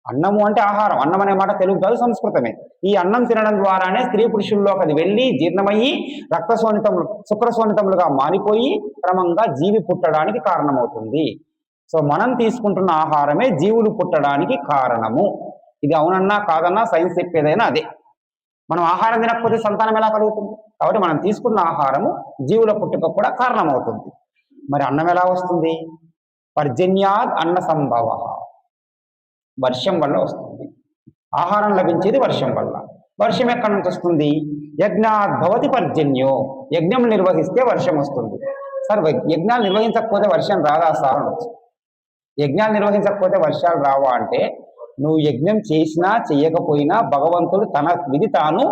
అన్నము అంటే ఆహారం, అన్నం అనే మాట తెలుగు కాదు సంస్కృతమే. ఈ అన్నం తినడం ద్వారానే స్త్రీ పురుషుల్లోకి అది వెళ్ళి జీర్ణమయ్యి రక్తశోణితములు శుక్రశోణితములుగా మారిపోయి క్రమంగా జీవి పుట్టడానికి కారణమవుతుంది. సో మనం తీసుకుంటున్న ఆహారమే జీవులు పుట్టడానికి కారణము. ఇది అవునన్నా కాదన్నా సైన్స్ చెప్పేదైనా అదే. మనం ఆహారం తినకపోతే సంతానం ఎలా కలుగుతుంది? కాబట్టి మనం తీసుకున్న ఆహారము జీవుల పుట్టుక కూడా కారణమవుతుంది. మరి అన్నం ఎలా వస్తుంది? పర్జన్యాద్ అన్న సంభవ, వర్షం వల్ల వస్తుంది. ఆహారం లభించేది వర్షం వల్ల. వర్షం ఎక్కడి నుంచి వస్తుంది? యజ్ఞాద్భవతి పర్జన్యో, యజ్ఞం నిర్వహిస్తే వర్షం వస్తుంది. సార్ యజ్ఞాలు నిర్వహించకపోతే వర్షం రాదా సార్ అనొచ్చు. యజ్ఞాలు నిర్వహించకపోతే వర్షాలు రావా అంటే, నువ్వు యజ్ఞం చేసినా చెయ్యకపోయినా భగవంతుడు తన విధి తాను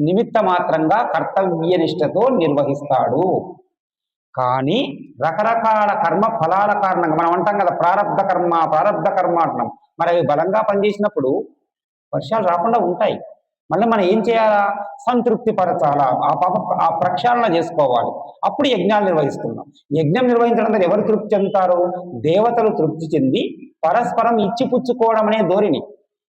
నిమిత్త మాత్రంగా కర్తవ్య నిష్టతో నిర్వహిస్తాడు. కానీ రకరకాల కర్మ ఫలాల కారణంగా మనం అంటాం కదా, ప్రారబ్ధ కర్మ అంటున్నాం. మరి అవి బలంగా పనిచేసినప్పుడు వర్షాలు రాకుండా ఉంటాయి. మళ్ళీ మనం ఏం చేయాలా? సంతృప్తి పరచాలా, ఆ ప్రక్షాళన చేసుకోవాలి. అప్పుడు యజ్ఞాలు నిర్వహిస్తున్నాం. యజ్ఞం నిర్వహించడం ద్వారా ఎవరు తృప్తి చెందుతారు? దేవతలు తృప్తి చెంది పరస్పరం ఇచ్చిపుచ్చుకోవడం అనే ధోరణి.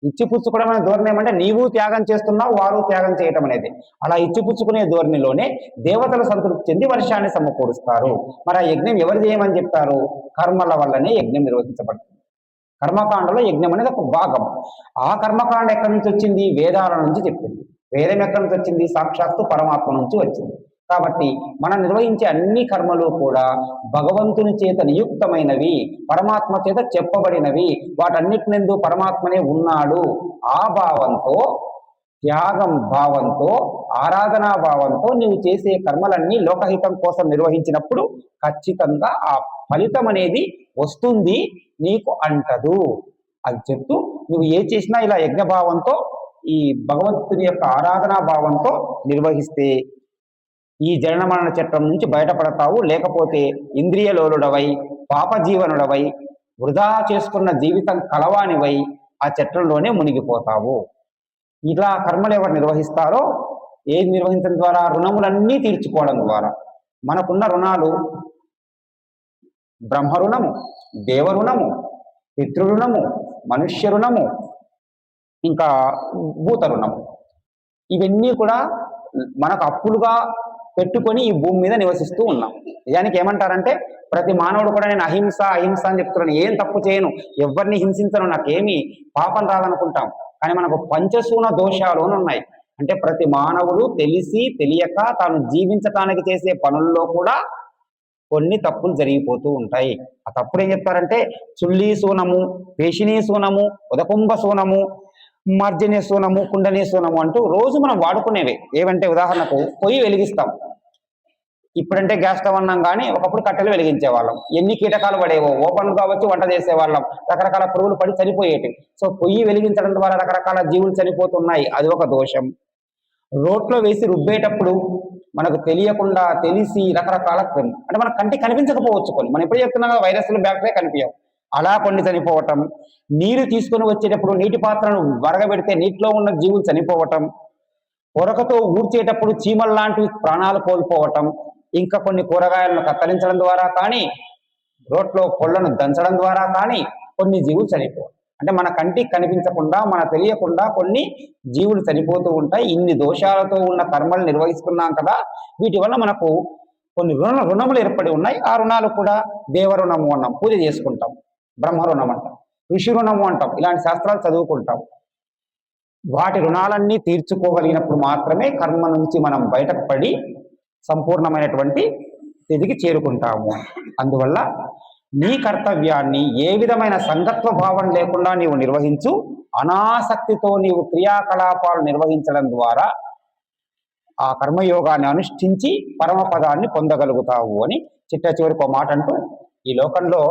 ఇచ్చిపుచ్చుకోవడం అనే ధోరణి ఏమంటే నీవు త్యాగం చేస్తున్నావు, వారు త్యాగం చేయటం అనేది. అలా ఇచ్చిపుచ్చుకునే ధోరణిలోనే దేవతలు సంతృప్తి చెంది వర్షాన్ని సమకూరుస్తారు. మరి ఆ యజ్ఞం ఎవరు చేయమని చెప్తారు? కర్మల వల్లనే యజ్ఞం నిర్వహించబడుతుంది. కర్మకాండలో యజ్ఞం అనేది ఒక భాగం. ఆ కర్మకాండ ఎక్కడి నుంచి వచ్చింది? వేదాల నుంచి చెప్పింది. వేదం ఎక్కడి నుంచి వచ్చింది? సాక్షాత్తు పరమాత్మ నుంచి వచ్చింది. కాబట్టి మనం నిర్వహించే అన్ని కర్మలు కూడా భగవంతుని చేత నియుక్తమైనవి, పరమాత్మ చేత చెప్పబడినవి. వాటన్నిటినందు పరమాత్మనే ఉన్నాడు. ఆ భావంతో, త్యాగం భావంతో, ఆరాధనా భావంతో నీవు చేసే కర్మలన్నీ లోకహితం కోసం నిర్వహించినప్పుడు ఖచ్చితంగా ఆ ఫలితం అనేది వస్తుంది, నీకు అంటదు. అది చెప్తూ నువ్వు ఏ చేసినా ఇలా యజ్ఞభావంతో, ఈ భగవంతుని యొక్క ఆరాధనా భావంతో నిర్వహిస్తే ఈ జనన మరణ చట్టం నుంచి బయటపడతావు. లేకపోతే ఇంద్రియలోలుడవై, పాపజీవనుడవై, వృధా చేసుకున్న జీవితం కలవానివై ఆ చట్టంలోనే మునిగిపోతావు. ఇలా కర్మలు ఎవరు నిర్వహిస్తారో, ఏది నిర్వహించడం ద్వారా? రుణములన్నీ తీర్చుకోవడం ద్వారా. మనకున్న రుణాలు బ్రహ్మ రుణము, దేవ రుణము, పితృరుణము, మనుష్య రుణము, ఇంకా భూత రుణము. ఇవన్నీ కూడా మనకు అప్పులుగా పెట్టుకొని ఈ భూమి మీద నివసిస్తూ ఉన్నాం. నిజానికి ఏమంటారంటే, ప్రతి మానవుడు కూడా నేను అహింస అహింస అని చెప్తున్నాను, ఏం తప్పు చేయను, ఎవరిని హింసించను, నాకేమీ పాపం రాదనుకుంటాం. కానీ మనకు పంచశూన దోషాలు ఉన్నాయి. అంటే ప్రతి మానవుడు తెలిసి తెలియక తాను జీవించటానికి చేసే పనుల్లో కూడా కొన్ని తప్పులు జరిగిపోతూ ఉంటాయి. ఆ తప్పుడు ఏం చెప్తారంటే, చుల్లీ సూనము, పేషినీ సూనము, ఉదకుంభ సూనము, మార్జన్య సూనము, కుండనీ సూనము అంటూ రోజు మనం వాడుకునేవి. ఏవంటే ఉదాహరణకు పొయ్యి వెలిగిస్తాం. ఇప్పుడంటే గ్యాస్ స్టవ్ అన్నాం, కానీ ఒకప్పుడు కట్టెలు వెలిగించే వాళ్ళం. ఎన్ని కీటకాలు పడేవో, ఓపెన్ కావచ్చు, వంట చేసేవాళ్ళం, రకరకాల పురుగులు పడి చనిపోయేవి. సో పొయ్యి వెలిగించడం ద్వారా రకరకాల జీవులు చనిపోతున్నాయి, అది ఒక దోషం. రోట్లో వేసి రుబ్బేటప్పుడు మనకు తెలియకుండా తెలిసి రకరకాల అంటే మన కంటికి కనిపించకపోవచ్చు కొన్ని, మనం ఎప్పుడు చెప్తున్నాం కదా, వైరస్లు బ్యాక్టీరియా కనిపించవు, అలా కొన్ని చనిపోవటం. నీరు తీసుకొని వచ్చేటప్పుడు నీటి పాత్రను వరగబెడితే నీటిలో ఉన్న జీవులు చనిపోవటం, పొరకతో ఊడ్చేటప్పుడు చీమల లాంటివి ప్రాణాలు కోల్పోవటం, ఇంకా కొన్ని కూరగాయలను కత్తిరించడం ద్వారా కానీ, రోట్లో పొళ్లను దంచడం ద్వారా కానీ కొన్ని జీవులు చనిపోవడం. అంటే మన కంటికి కనిపించకుండా, మన తెలియకుండా కొన్ని జీవులు చనిపోతూ ఉంటాయి. ఇన్ని దోషాలతో ఉన్న కర్మలు నిర్వహిస్తున్నాం కదా, వీటి వల్ల మనకు కొన్ని రుణములు ఏర్పడి ఉన్నాయి. ఆ రుణాలు కూడా దేవ రుణము అన్నాం, పూజ చేసుకుంటాం, బ్రహ్మ రుణం అంటాం, ఋషి రుణము అంటాం, ఇలాంటి శాస్త్రాలు చదువుకుంటాం. వాటి రుణాలన్నీ తీర్చుకోగలిగినప్పుడు మాత్రమే కర్మ నుంచి మనం బయటపడి సంపూర్ణమైనటువంటి స్థితికి చేరుకుంటాము. అందువల్ల నీ కర్తవ్యాన్ని ఏ విధమైన సంగత్వ భావం లేకుండా నీవు నిర్వహించు. అనాసక్తితో నీవు క్రియాకలాపాలు నిర్వహించడం ద్వారా ఆ కర్మయోగాన్ని అనుష్ఠించి పరమపదాన్ని పొందగలుగుతావు అని చిట్ట చివరికి ఒక మాట అంటూ, ఈ లోకంలో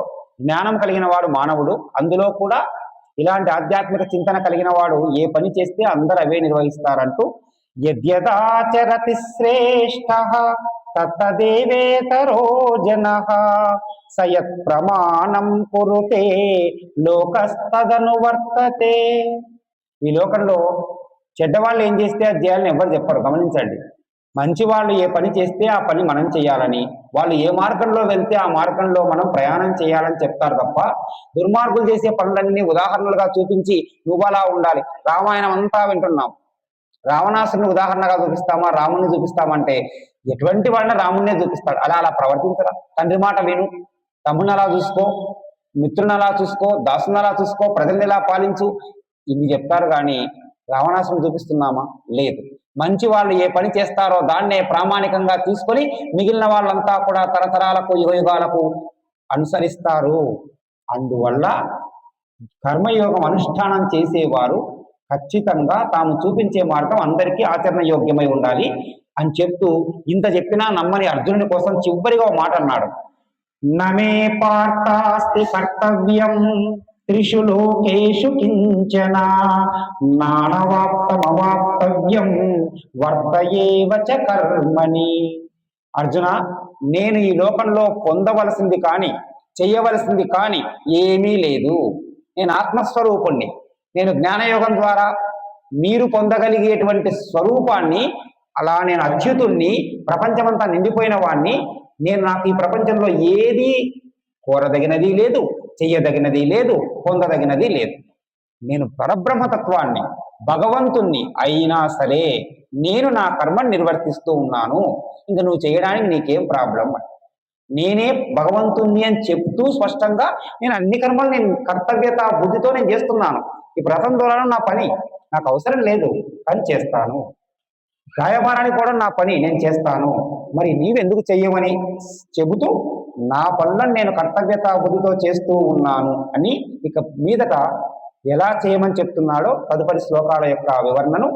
జ్ఞానం కలిగిన వాడు మానవుడు, అందులో కూడా ఇలాంటి ఆధ్యాత్మిక చింతన కలిగిన వాడు ఏ పని చేస్తే అందరూ అవే నిర్వహిస్తారంటూ, యద్యదాచరతి శ్రేష్ఠ తత్తదేవేతరో జనః సయత్ ప్రమాణం కురుతే లోకస్తదనువర్తతే. ఈ లోకంలో చెడ్డవాళ్ళు ఏం చేస్తే అది చేయాలని ఎవరు చెప్పరు, గమనించండి. మంచి వాళ్ళు ఏ పని చేస్తే ఆ పని మనం చేయాలని, వాళ్ళు ఏ మార్గంలో వెళ్తే ఆ మార్గంలో మనం ప్రయాణం చేయాలని చెప్తారు తప్ప, దుర్మార్గులు చేసే పనులన్నీ ఉదాహరణలుగా చూపించి నువ్వు అలా ఉండాలి. రామాయణం అంతా వింటున్నాం, రావణాసుని ఉదాహరణగా చూపిస్తామా, రాముని చూపిస్తామంటే ఎటువంటి వాళ్ళని రామున్నే చూపిస్తాడు. అలా ప్రవర్తించరా? తండ్రి మాట విను, తమ్ముని అలా చూసుకో, మిత్రుని అలా చూసుకో, దాసుని అలా చూసుకో, ప్రజల్ని ఎలా పాలించు, ఇవి చెప్తారు. కానీ రావణాసుని చూపిస్తున్నామా? లేదు. మంచి వాళ్ళు ఏ పని చేస్తారో దాన్నే ప్రామాణికంగా తీసుకొని మిగిలిన వాళ్ళంతా కూడా తరతరాలకు యుగయుగాలకు అనుసరిస్తారు. అందువల్ల కర్మయోగం అనుష్ఠానం చేసేవారు ఖచ్చితంగా తాము చూపించే మార్గం అందరికీ ఆచరణ యోగ్యమై ఉండాలి అని చెప్తూ, ఇంత చెప్పినా నమ్మని అర్జునుడి కోసం చివరిగా ఒక మాట అన్నాడు. నమే పార్థాస్తి కర్తవ్యం త్రిషు లోకేషు కించన నానవాప్తమవాప్తవ్యం వర్తయేవ చ కర్మణి. అర్జున, నేను ఈ లోకంలో పొందవలసింది కానీ చెయ్యవలసింది కానీ ఏమీ లేదు. నేను ఆత్మస్వరూపుణ్ణి. నేను జ్ఞానయోగం ద్వారా మీరు పొందగలిగేటువంటి స్వరూపాన్ని, అలా నేను అచ్యుతుణ్ణి, ప్రపంచమంతా నిండిపోయిన వాణ్ణి. నాకు ఈ ప్రపంచంలో ఏది కోరదగినది లేదు, చెయ్యదగినది లేదు, పొందదగినది లేదు. నేను పరబ్రహ్మతత్వాన్ని, భగవంతుణ్ణి అయినా సరే నేను నా కర్మను నిర్వర్తిస్తూ ఉన్నాను. ఇంకా నువ్వు చేయడానికి నీకేం ప్రాబ్లం? నేనే భగవంతుణ్ణి అని చెప్తూ స్పష్టంగా నేను అన్ని కర్మలు నేను కర్తవ్యత బుద్ధితో నేను చేస్తున్నాను. ఈ వ్రతం ద్వారా నా పని నాకు అవసరం లేదు, కానీ చేస్తాను. గాయపడని కూడా నా పని నేను చేస్తాను, మరి నీవెందుకు చెయ్యమని చెబుతూ నా పనులను నేను కర్తవ్యత బుద్ధితో చేస్తూ ఉన్నాను అని ఇక మీదట ఎలా చేయమని చెప్తున్నాడో తదుపరి శ్లోకాల యొక్క వివరణను